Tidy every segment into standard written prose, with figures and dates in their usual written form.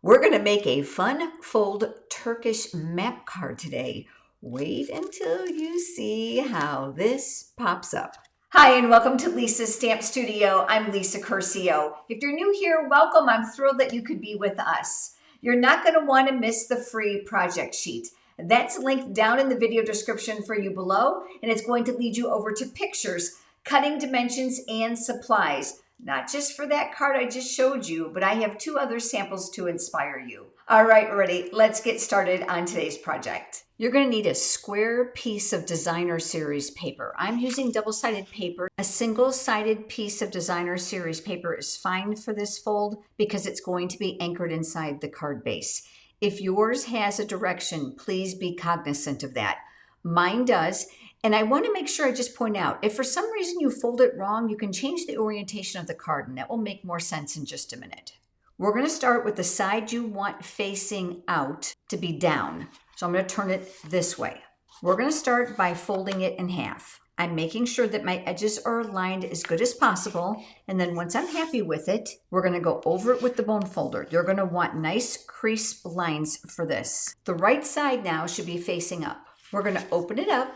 We're going to make a fun fold Turkish map card today. Wait until you see how this pops up. Hi, and welcome to Lisa's Stamp Studio. I'm Lisa Curcio. If you're new here, welcome. I'm thrilled that you could be with us. You're not going to want to miss the free project sheet. That's linked down in the video description for you below, and it's going to lead you over to pictures, cutting dimensions, and supplies. Not just for that card I just showed you, but I have two other samples to inspire you. All right, ready? Let's get started on today's project. You're going to need a square piece of designer series paper. I'm using double-sided paper. A single-sided piece of designer series paper is fine for this fold because it's going to be anchored inside the card base. If yours has a direction, please be cognizant of that. Mine does. And I want to make sure I just point out, if for some reason you fold it wrong, you can change the orientation of the card, and that will make more sense in just a minute. We're going to start with the side you want facing out to be down. So I'm going to turn it this way. We're going to start by folding it in half. I'm making sure that my edges are aligned as good as possible. And then once I'm happy with it, we're going to go over it with the bone folder. You're going to want nice crease lines for this. The right side now should be facing up. We're going to open it up.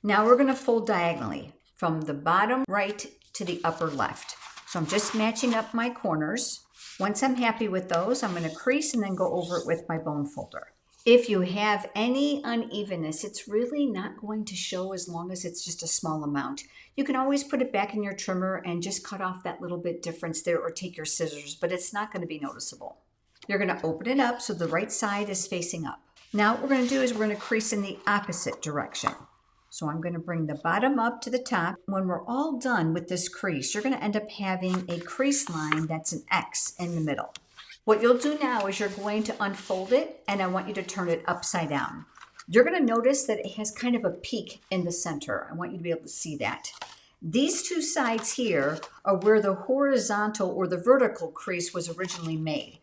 Now we're going to fold diagonally from the bottom right to the upper left. So I'm just matching up my corners. Once I'm happy with those, I'm going to crease and then go over it with my bone folder. If you have any unevenness, it's really not going to show as long as it's just a small amount. You can always put it back in your trimmer and just cut off that little bit difference there or take your scissors, but it's not going to be noticeable. You're going to open it up so the right side is facing up. Now what we're going to do is we're going to crease in the opposite direction. So I'm going to bring the bottom up to the top. When we're all done with this crease, you're going to end up having a crease line that's an X in the middle. What you'll do now is you're going to unfold it, and I want you to turn it upside down. You're going to notice that it has kind of a peak in the center. I want you to be able to see that. These two sides here are where the horizontal or the vertical crease was originally made.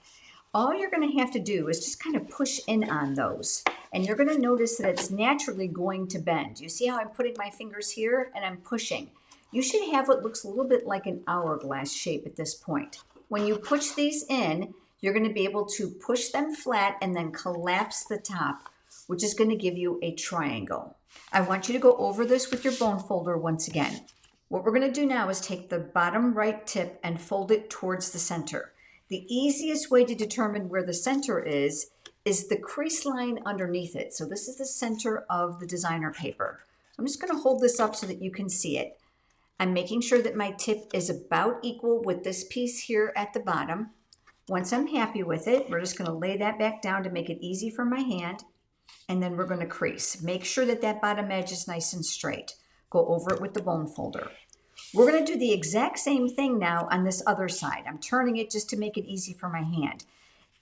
All you're going to have to do is just kind of push in on those. And you're going to notice that it's naturally going to bend. You see how I'm putting my fingers here and I'm pushing? You should have what looks a little bit like an hourglass shape at this point. When you push these in, you're going to be able to push them flat and then collapse the top, which is going to give you a triangle. I want you to go over this with your bone folder once again. What we're going to do now is take the bottom right tip and fold it towards the center. The easiest way to determine where the center is the crease line underneath it. So this is the center of the designer paper. I'm just going to hold this up so that you can see it. I'm making sure that my tip is about equal with this piece here at the bottom. Once I'm happy with it, we're just going to lay that back down to make it easy for my hand. And then we're going to crease. Make sure that that bottom edge is nice and straight. Go over it with the bone folder. We're going to do the exact same thing now on this other side. I'm turning it just to make it easy for my hand.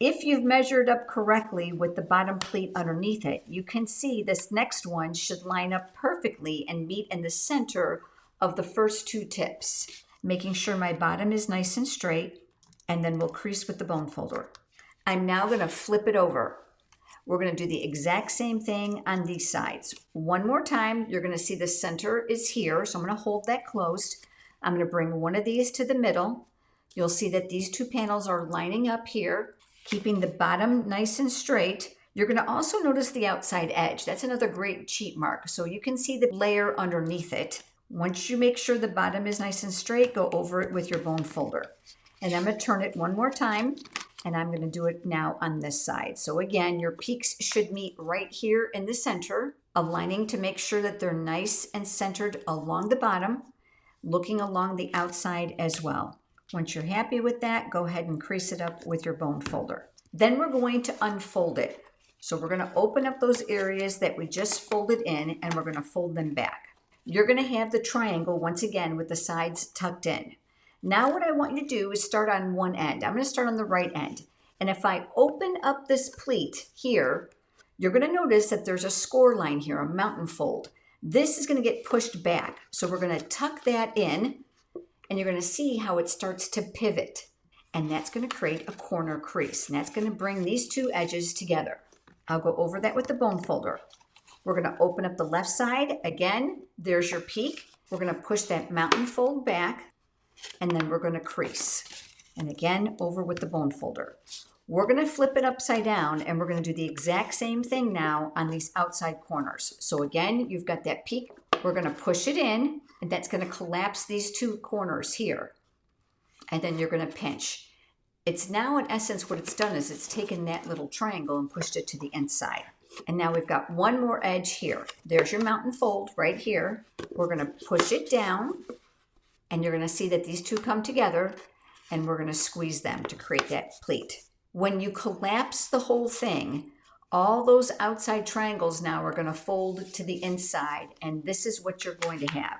If you've measured up correctly with the bottom pleat underneath it, you can see this next one should line up perfectly and meet in the center of the first two tips. Making sure my bottom is nice and straight, and then we'll crease with the bone folder. I'm now going to flip it over. We're going to do the exact same thing on these sides. One more time, you're going to see the center is here, so I'm going to hold that closed. I'm going to bring one of these to the middle. You'll see that these two panels are lining up here, keeping the bottom nice and straight. You're going to also notice the outside edge. That's another great cheat mark. So you can see the layer underneath it. Once you make sure the bottom is nice and straight, go over it with your bone folder. And I'm going to turn it one more time, and I'm going to do it now on this side. So again, your peaks should meet right here in the center, aligning to make sure that they're nice and centered along the bottom, looking along the outside as well. Once you're happy with that, go ahead and crease it up with your bone folder. Then we're going to unfold it. So we're going to open up those areas that we just folded in, and we're going to fold them back. You're going to have the triangle once again with the sides tucked in. Now what I want you to do is start on one end. I'm going to start on the right end. And if I open up this pleat here, you're going to notice that there's a score line here, a mountain fold. This is going to get pushed back. So we're going to tuck that in, and you're going to see how it starts to pivot. And that's going to create a corner crease. And that's going to bring these two edges together. I'll go over that with the bone folder. We're going to open up the left side. Again, there's your peak. We're going to push that mountain fold back, and then we're going to crease. And again, over with the bone folder. We're going to flip it upside down and we're going to do the exact same thing now on these outside corners. So again, you've got that peak. We're going to push it in and that's going to collapse these two corners here. And then you're going to pinch. It's now in essence what it's done is it's taken that little triangle and pushed it to the inside. And now we've got one more edge here. There's your mountain fold right here. We're going to push it down and you're going to see that these two come together and we're going to squeeze them to create that pleat. When you collapse the whole thing, all those outside triangles now are going to fold to the inside, and this is what you're going to have.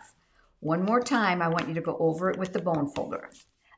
One more time, I want you to go over it with the bone folder.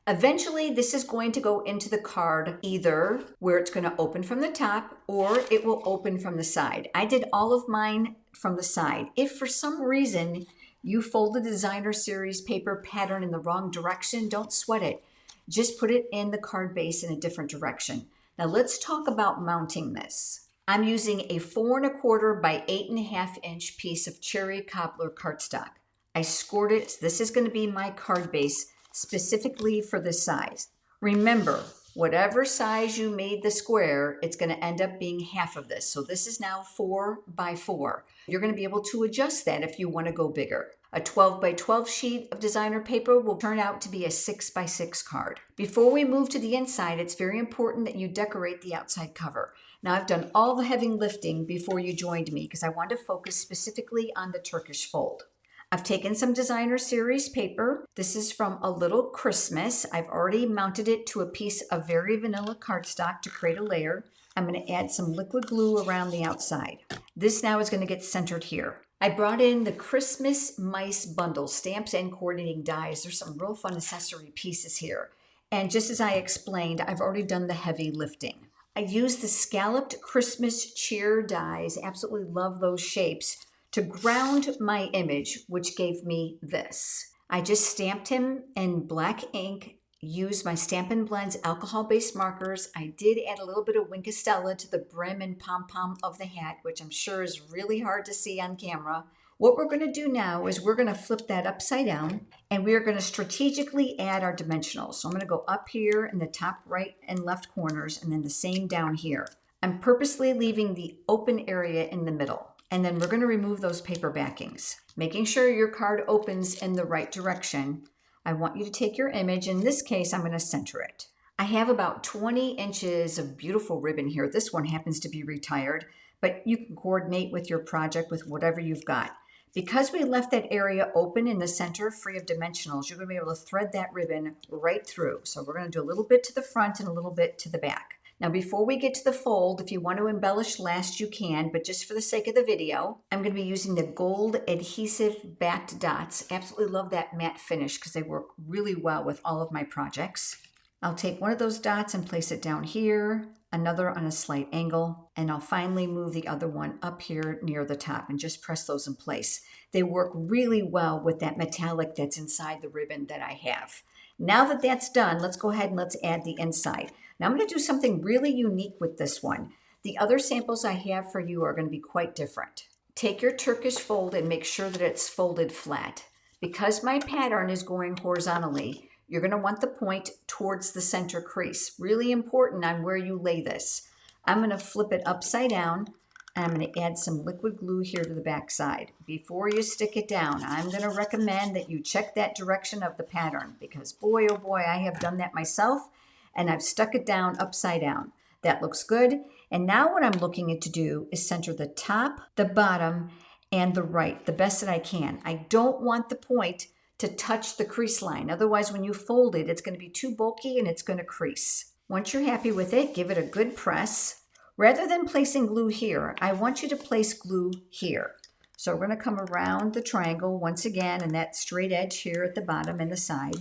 Eventually, this is going to go into the card either where it's going to open from the top or it will open from the side. I did all of mine from the side. If for some reason you fold the designer series paper pattern in the wrong direction, don't sweat it. Just put it in the card base in a different direction. Now let's talk about mounting this. I'm using a 4 1/4 by 8.5 inch piece of cherry cobbler cardstock. I scored it. This is going to be my card base specifically for this size. Remember, whatever size you made the square, it's going to end up being half of this. So this is now 4 by 4. You're going to be able to adjust that if you want to go bigger. A 12 by 12 sheet of designer paper will turn out to be a 6 by 6 card. Before we move to the inside, it's very important that you decorate the outside cover. Now I've done all the heavy lifting before you joined me because I wanted to focus specifically on the Turkish fold. I've taken some designer series paper. This is from A Little Christmas. I've already mounted it to a piece of very vanilla cardstock to create a layer. I'm going to add some liquid glue around the outside. This now is going to get centered here. I brought in the Christmas Mice Bundle, stamps and coordinating dies. There's some real fun accessory pieces here. And just as I explained, I've already done the heavy lifting. I used the scalloped Christmas cheer dies. Absolutely love those shapes to ground my image, which gave me this. I just stamped him in black ink, used my Stampin' Blends alcohol-based markers. I did add a little bit of Wink of Stella to the brim and pom-pom of the hat, which I'm sure is really hard to see on camera. What we're going to do now is we're going to flip that upside down and we are going to strategically add our dimensionals. So I'm going to go up here in the top right and left corners and then the same down here. I'm purposely leaving the open area in the middle. And then we're going to remove those paper backings, making sure your card opens in the right direction. I want you to take your image. In this case, I'm going to center it. I have about 20 inches of beautiful ribbon here. This one happens to be retired, but you can coordinate with your project with whatever you've got. Because we left that area open in the center, free of dimensionals, you're going to be able to thread that ribbon right through. So we're going to do a little bit to the front and a little bit to the back. Now, before we get to the fold, if you want to embellish last, you can, but just for the sake of the video, I'm going to be using the gold adhesive backed dots. Absolutely love that matte finish because they work really well with all of my projects. I'll take one of those dots and place it down here, another on a slight angle, and I'll finally move the other one up here near the top and just press those in place. They work really well with that metallic that's inside the ribbon that I have. Now that that's done, let's go ahead and let's add the inside. Now I'm going to do something really unique with this one. The other samples I have for you are going to be quite different. Take your Turkish fold and make sure that it's folded flat. Because my pattern is going horizontally, you're going to want the point towards the center crease. Really important on where you lay this. I'm going to flip it upside down and I'm going to add some liquid glue here to the back side. Before you stick it down, I'm going to recommend that you check that direction of the pattern because boy, oh boy, I have done that myself and I've stuck it down upside down. That looks good. And now what I'm looking to do is center the top, the bottom, and the right the best that I can. I don't want the point to touch the crease line. Otherwise, when you fold it, it's going to be too bulky and it's going to crease. Once you're happy with it, give it a good press. Rather than placing glue here, I want you to place glue here. So we're going to come around the triangle once again and that straight edge here at the bottom and the side.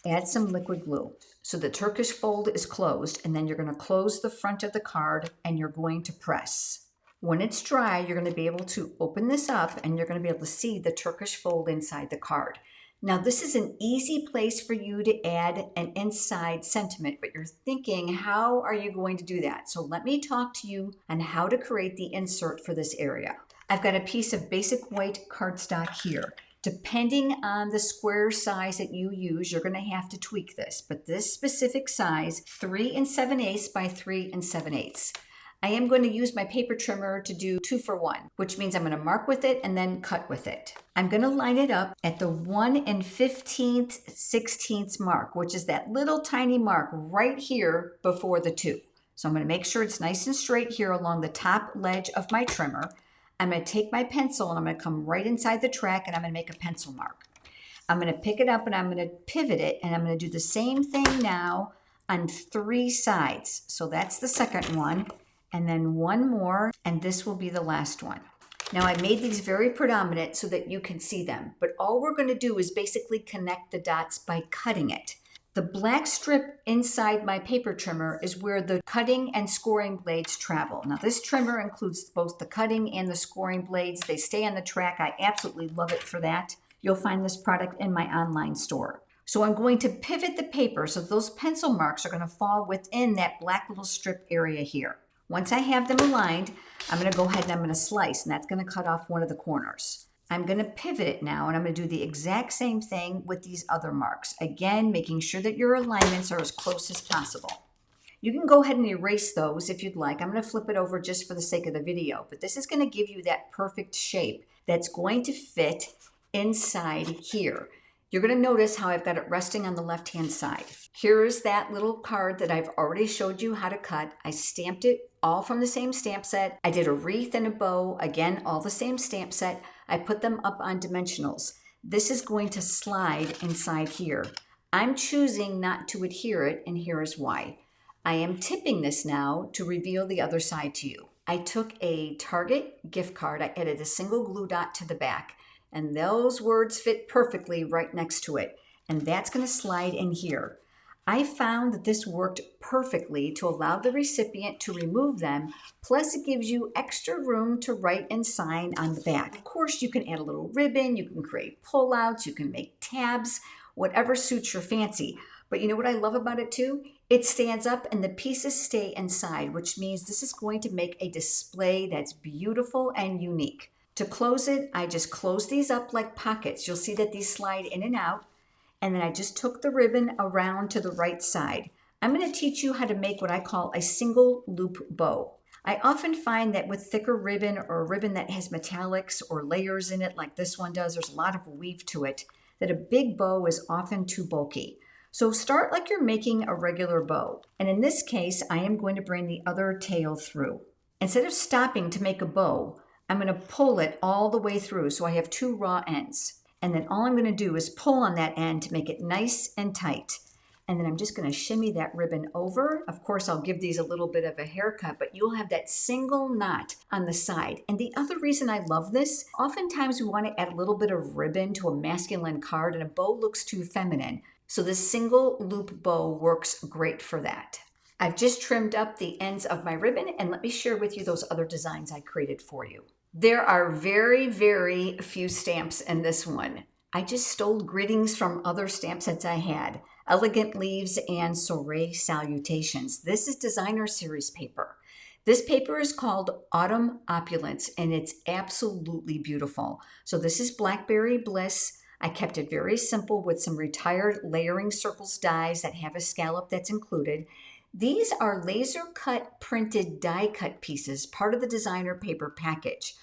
Add some liquid glue. So the Turkish fold is closed and then you're going to close the front of the card and you're going to press. When it's dry, you're going to be able to open this up and you're going to be able to see the Turkish fold inside the card. Now this is an easy place for you to add an inside sentiment, but you're thinking, how are you going to do that? So let me talk to you on how to create the insert for this area. I've got a piece of basic white cardstock here. Depending on the square size that you use, you're going to have to tweak this. But this specific size, 3 7/8 by 3 7/8. I am going to use my paper trimmer to do 2 for 1, which means I'm going to mark with it and then cut with it. I'm going to line it up at the 1 15th 16th mark, which is that little tiny mark right here before the 2. So I'm going to make sure it's nice and straight here along the top ledge of my trimmer. I'm going to take my pencil and I'm going to come right inside the track and I'm going to make a pencil mark. I'm going to pick it up and I'm going to pivot it, and I'm going to do the same thing now on 3 sides. So that's the second one, and then one more, and this will be the last one. Now I made these very predominant so that you can see them, but all we're going to do is basically connect the dots by cutting it. The black strip inside my paper trimmer is where the cutting and scoring blades travel. Now this trimmer includes both the cutting and the scoring blades. They stay on the track. I absolutely love it for that. You'll find this product in my online store. So I'm going to pivot the paper so those pencil marks are going to fall within that black little strip area here. Once I have them aligned, I'm going to go ahead and I'm going to slice, and that's going to cut off one of the corners. I'm going to pivot it now, and I'm going to do the exact same thing with these other marks. Again, making sure that your alignments are as close as possible. You can go ahead and erase those if you'd like. I'm going to flip it over just for the sake of the video, but this is going to give you that perfect shape that's going to fit inside here. You're going to notice how I've got it resting on the left-hand side. Here's that little card that I've already showed you how to cut. I stamped it all from the same stamp set. I did a wreath and a bow, again, all the same stamp set. I put them up on dimensionals. This is going to slide inside here. I'm choosing not to adhere it, and here is why. I am tipping this now to reveal the other side to you. I took a Target gift card. I added a single glue dot to the back, and those words fit perfectly right next to it. And that's going to slide in here. I found that this worked perfectly to allow the recipient to remove them, plus it gives you extra room to write and sign on the back. Of course, you can add a little ribbon, you can create pullouts, you can make tabs, whatever suits your fancy. But you know what I love about it too? It stands up and the pieces stay inside, which means this is going to make a display that's beautiful and unique. To close it, I just close these up like pockets. You'll see that these slide in and out. And then I just took the ribbon around to the right side. I'm going to teach you how to make what I call a single loop bow. I often find that with thicker ribbon or a ribbon that has metallics or layers in it like this one does, there's a lot of weave to it, that a big bow is often too bulky. So start like you're making a regular bow. And in this case, I am going to bring the other tail through. Instead of stopping to make a bow, I'm going to pull it all the way through so I have 2 raw ends. And then all I'm going to do is pull on that end to make it nice and tight. And then I'm just going to shimmy that ribbon over. Of course, I'll give these a little bit of a haircut, but you'll have that single knot on the side. And the other reason I love this, oftentimes we want to add a little bit of ribbon to a masculine card and a bow looks too feminine. So this single loop bow works great for that. I've just trimmed up the ends of my ribbon, and let me share with you those other designs I created for you. There are very, very few stamps in this one. I just stole greetings from other stamp sets I had. Elegant Leaves and Soiree Salutations. This is designer series paper. This paper is called Autumn Opulence, and it's absolutely beautiful. So this is Blackberry Bliss. I kept it very simple with some retired layering circles dies that have a scallop that's included. These are laser cut printed die cut pieces, part of the designer paper package.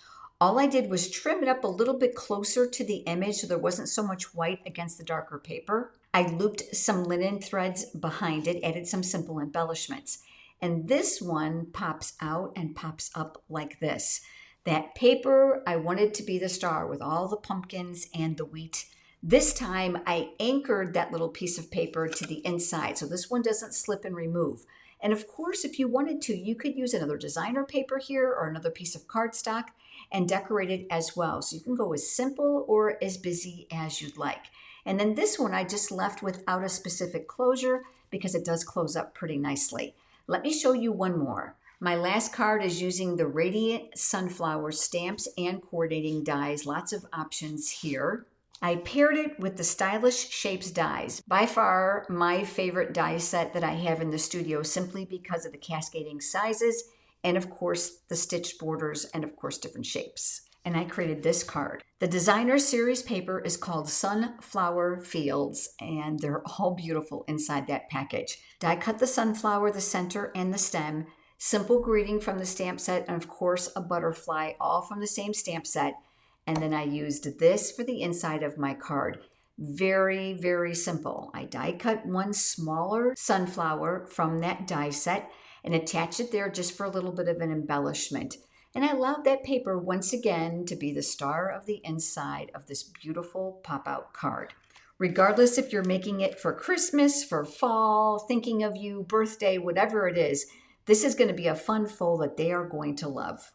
All I did was trim it up a little bit closer to the image so there wasn't so much white against the darker paper. I looped some linen threads behind it, added some simple embellishments. And this one pops out and pops up like this. That paper, I wanted to be the star with all the pumpkins and the wheat. This time I anchored that little piece of paper to the inside so this one doesn't slip and remove. And of course, if you wanted to, you could use another designer paper here or another piece of cardstock and decorate it as well. So you can go as simple or as busy as you'd like. And then this one I just left without a specific closure because it does close up pretty nicely. Let me show you one more. My last card is using the Radiant Sunflower stamps and coordinating dies. Lots of options here. I paired it with the Stylish Shapes dies. By far my favorite die set that I have in the studio simply because of the cascading sizes and of course the stitched borders and of course different shapes. and I created this card. The designer series paper is called Sunflower Fields, and they're all beautiful inside that package. Die cut the sunflower, the center, and the stem. Simple greeting from the stamp set, and of course a butterfly, all from the same stamp set. And then I used this for the inside of my card. Very, very simple. I die cut one smaller sunflower from that die set and attached it there just for a little bit of an embellishment. And I allowed that paper once again to be the star of the inside of this beautiful pop-out card. Regardless if you're making it for Christmas, for fall, thinking of you, birthday, whatever it is, this is going to be a fun fold that they are going to love.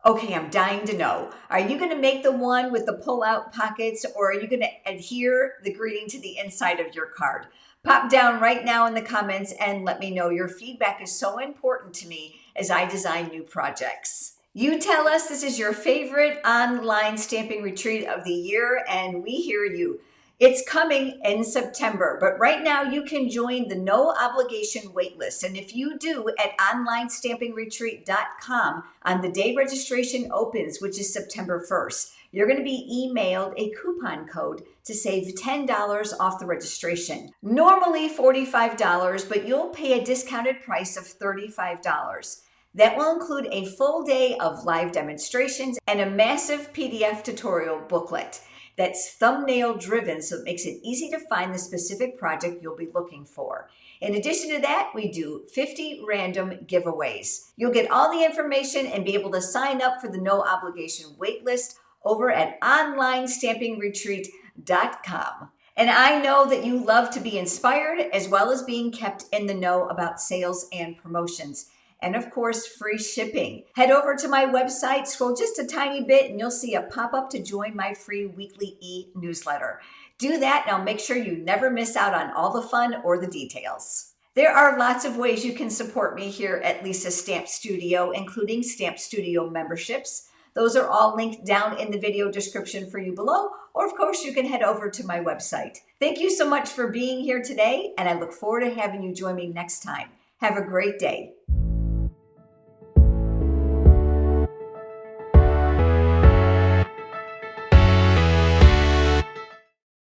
Okay, I'm dying to know. Are you going to make the one with the pull-out pockets, or are you going to adhere the greeting to the inside of your card? Pop down right now in the comments and let me know. Your feedback is so important to me as I design new projects. You tell us this is your favorite online stamping retreat of the year, and we hear you. It's coming in September, but right now you can join the no obligation waitlist. And if you do at onlinestampingretreat.com on the day registration opens, which is September 1st, you're going to be emailed a coupon code to save $10 off the registration. Normally $45, but you'll pay a discounted price of $35. That will include a full day of live demonstrations and a massive PDF tutorial booklet that's thumbnail driven, so it makes it easy to find the specific project you'll be looking for. In addition to that, we do 50 random giveaways. You'll get all the information and be able to sign up for the no obligation waitlist over at onlinestampingretreat.com. And I know that you love to be inspired as well as being kept in the know about sales and promotions. And of course, free shipping. Head over to my website, scroll just a tiny bit, and you'll see a pop-up to join my free weekly e-newsletter. Do that, and I'll make sure you never miss out on all the fun or the details. There are lots of ways you can support me here at Lisa's Stamp Studio, including Stamp Studio memberships. Those are all linked down in the video description for you below, or of course, you can head over to my website. Thank you so much for being here today, and I look forward to having you join me next time. Have a great day.